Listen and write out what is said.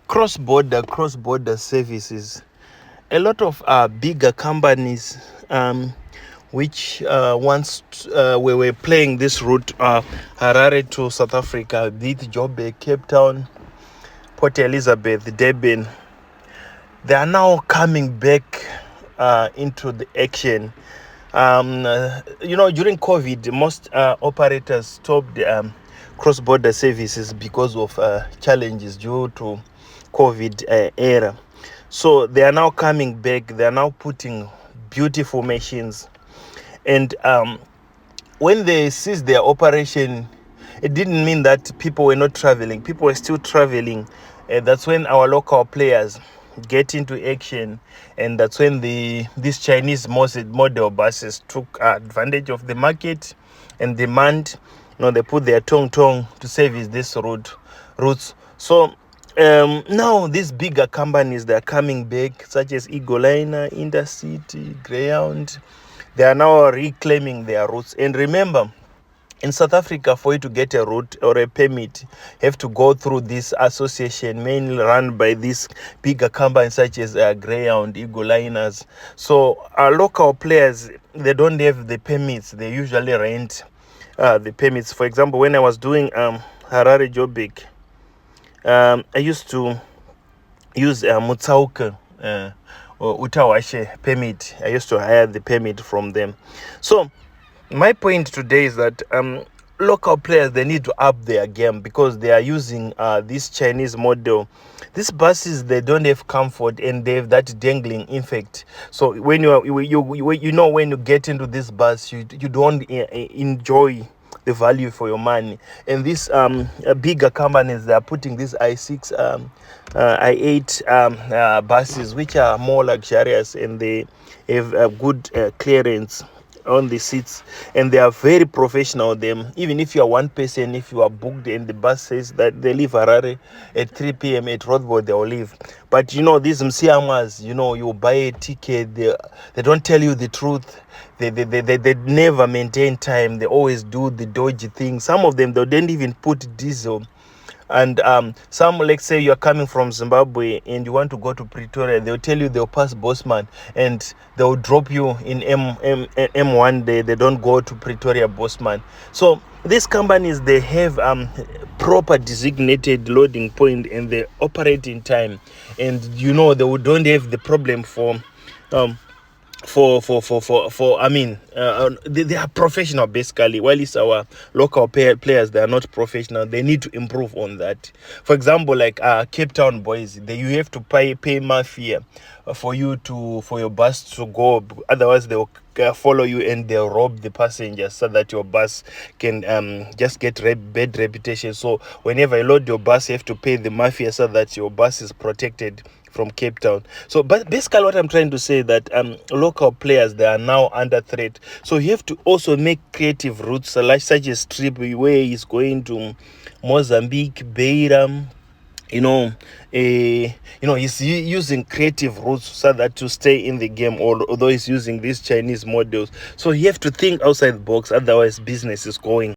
cross-border services. A lot of bigger companies which once we were playing this route, Harare to South Africa, with Joburg, Cape Town, Port Elizabeth, Durban, they are now coming back into the action. During COVID, most operators stopped cross-border services because of challenges due to COVID era. So they are now coming back. They are now putting beautiful machines. And when they ceased their operation, it didn't mean that people were not traveling. People were still traveling. That's when our local players get into action, and that's when these Chinese model buses took advantage of the market and demand. They put their tongue to service this routes. So now these bigger companies, they're coming back, such as Egoliner, Intercity, Greyhound. They are now reclaiming their routes. And remember, in South Africa, for you to get a route or a permit, you have to go through this association, mainly run by these bigger companies such as Greyhound, Egoliners. So our local players, they don't have the permits. They usually rent the permits. For example, when I was doing Harare Joburg, I used to use Mutsauke or Utawashe permit. I used to hire the permit from them. So my point today is that local players, they need to up their game, because they are using this Chinese model. These buses, they don't have comfort, and they have that dangling effect. So when when you get into this bus, you don't enjoy the value for your money. And these bigger companies, they are putting these i6 i8 buses, which are more luxurious, and they have good clearance on the seats, and they are very professional. Them, even if you are one person, if you are booked and the bus says that they leave Harare at 3 p.m. at Rothboard, they will leave. But these Msiamas, you buy a ticket, they don't tell you the truth. They never maintain time. They always do the dodgy thing. Some of them, they don't even put diesel. And some, let's say you're coming from Zimbabwe and you want to go to Pretoria, they'll tell you they'll pass Bosman, and they'll drop you in M1 day. They don't go to Pretoria Bosman. So these companies, they have proper designated loading point, and they operate in time. And they don't have the problem they are professional, basically, while it's our local players, they are not professional. They need to improve on that. For example, like Cape Town boys, you have to pay mafia for your bus to go. Otherwise, they will follow you and they'll rob the passengers, so that your bus can just get bad reputation. So whenever you load your bus, you have to pay the mafia, so that your bus is protected from Cape Town. So, but basically what I'm trying to say, that local players, they are now under threat. So you have to also make creative routes, such as trip where he's going to Mozambique, Beira. He's using creative routes, so that to stay in the game, although he's using these Chinese models. So you have to think outside the box, otherwise business is going.